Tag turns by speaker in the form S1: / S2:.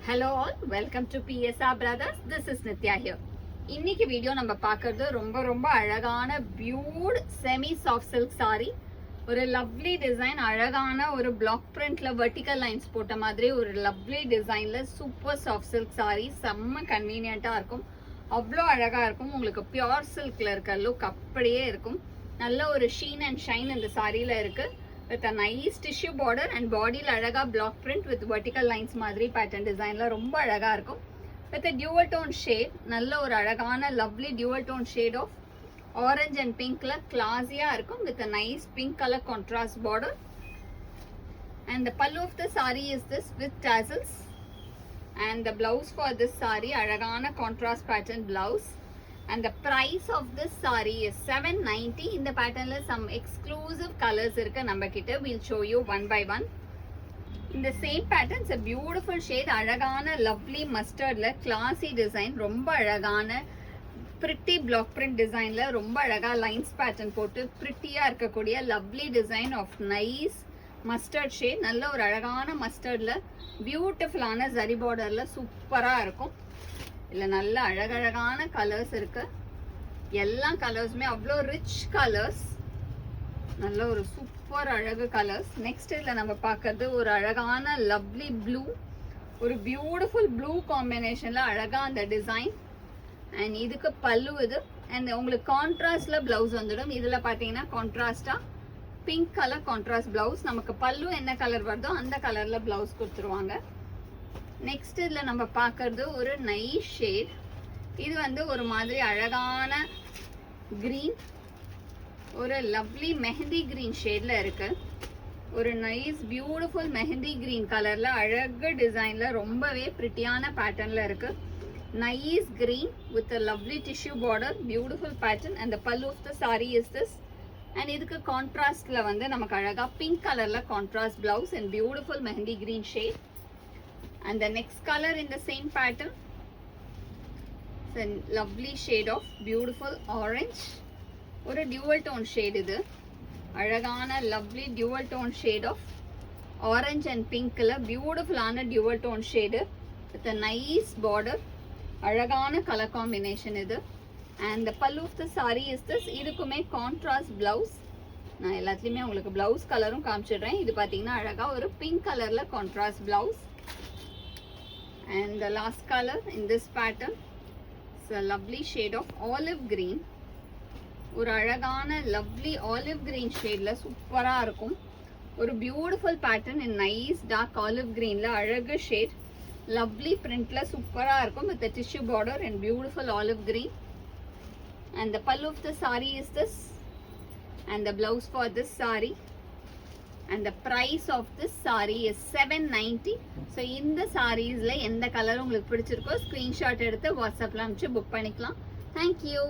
S1: Hello all, welcome to PSR Brothers. This is Nitya here. இன்னைக்கு video நம்ம பார்க்கிறது ரொம்ப அழகான பியூட் செமி சாஃப்ட் சில்க் saree. ஒரு லவ்லி டிசைன், அழகான ஒரு பிளாக் பிரிண்ட்ல வெர்டிக்கல் லைன்ஸ் போட்ட மாதிரி ஒரு லவ்லி டிசைன்ல சூப்பர் சாஃப்ட் சில்க் saree. செம்ம கன்வீனியன்ட்டா இருக்கும், அவ்வளோ அழகா இருக்கும். உங்களுக்கு பியூர் சில்க்ல இருக்க லுக் அப்படியே இருக்கும். நல்ல ஒரு ஷீன் அண்ட் ஷைன் இந்த சாரியில இருக்கு. with a nice tissue border and body la alaga block print with vertical lines madri pattern design la romba alaga irukum. With a dual tone shade, nalla or alagana lovely dual tone shade of orange and pink la classy ah irukum with a nice pink color contrast border. And the pallu of the saree is this with tassels, and the blouse for this saree alagana contrast pattern blouse. And the price of this saree is 790. In the pattern la some exclusive colors irukku நம்ம கிட்ட. We'll show you one by one. In the same pattern, it's a beautiful shade, அழகான lovely mustard la classy design, ரொம்ப அழகான pretty block print design la ரொம்ப அழகா lines pattern போட்டு pretty-ஆ இருக்கக்கூடிய lovely design of nice mustard shade. நல்ல ஒரு அழகான mustard la beautiful ஆன zari border la சூப்பரா இருக்கும். இல்ல நல்ல அழகழகான கலர்ஸ் இருக்கு. எல்லா கலர்ஸுமே அவ்வளோ ரிச் கலர்ஸ், நல்ல ஒரு சூப்பர் அழகு கலர்ஸ். நெக்ஸ்ட் இதில் நம்ம பார்க்கறது ஒரு அழகான லவ்லி ப்ளூ, ஒரு பியூட்டிஃபுல் ப்ளூ காம்பினேஷன்ல அழகா அந்த டிசைன். அண்ட் இதுக்கு பல்லு இது. அண்ட் உங்களுக்கு கான்ட்ராஸ்ட்ல பிளவுஸ் வந்துடும். இதுல பாத்தீங்கன்னா கான்ட்ராஸ்டா பிங்க் கலர் கான்ட்ராஸ்ட் பிளவுஸ். நமக்கு பல்லு என்ன கலர் வருதோ அந்த கலர்ல பிளவுஸ் கொடுத்துருவாங்க. நெக்ஸ்ட் இதில் நம்ம பார்க்கறது ஒரு நைஸ் ஷேட். இது வந்து ஒரு மாதிரி அழகான கிரீன், ஒரு லவ்லி மெஹந்தி கிரீன் ஷேட்ல இருக்கு. ஒரு நைஸ் பியூட்டிஃபுல் மெஹந்தி கிரீன் கலர்ல அழகு டிசைன்ல ரொம்பவே பிரிட்டியான பேட்டர்ன்ல இருக்கு. Nice green with lovely tissue border, beautiful pattern. And pallu of the sari is this. And இதுக்கு கான்ட்ராஸ்ட்ல வந்து நமக்கு அழகா பிங்க் கலர்ல contrast blouse and beautiful mehendi green shade. And the next color in the same pattern, it's a lovely shade of beautiful orange, or a dual tone shade idu alagana lovely dual tone shade of orange and pink la beautiful ana dual tone shade with a nice border, alagana color combination idu. And the pallu of the saree is this. idukume contrast blouse. நான் எல்லாத்துலயுமே உங்களுக்கு blouse கலரும் காமிச்சிடுறேன். இது பாத்தீங்கன்னா அழகா ஒரு pink கலர்ல contrast blouse. And the last color in this pattern is a lovely shade of olive green. ஒரு அழகான lovely olive green shade ல சூப்பரா இருக்கும். ஒரு beautiful pattern in nice dark olive green ல அழகு shade, lovely print ல சூப்பரா இருக்கும் with a tissue border and beautiful olive green. And the pallu of the saree is this, and the blouse for this saree. And the price of this saree is 790. So இந்த sareesல எந்த colour உங்களுக்கு பிடிச்சிருக்கோ screenshot எடுத்து வாட்ஸ்அப்ல அனுப்பிச்சு book பண்ணிக்கலாம். Thank you.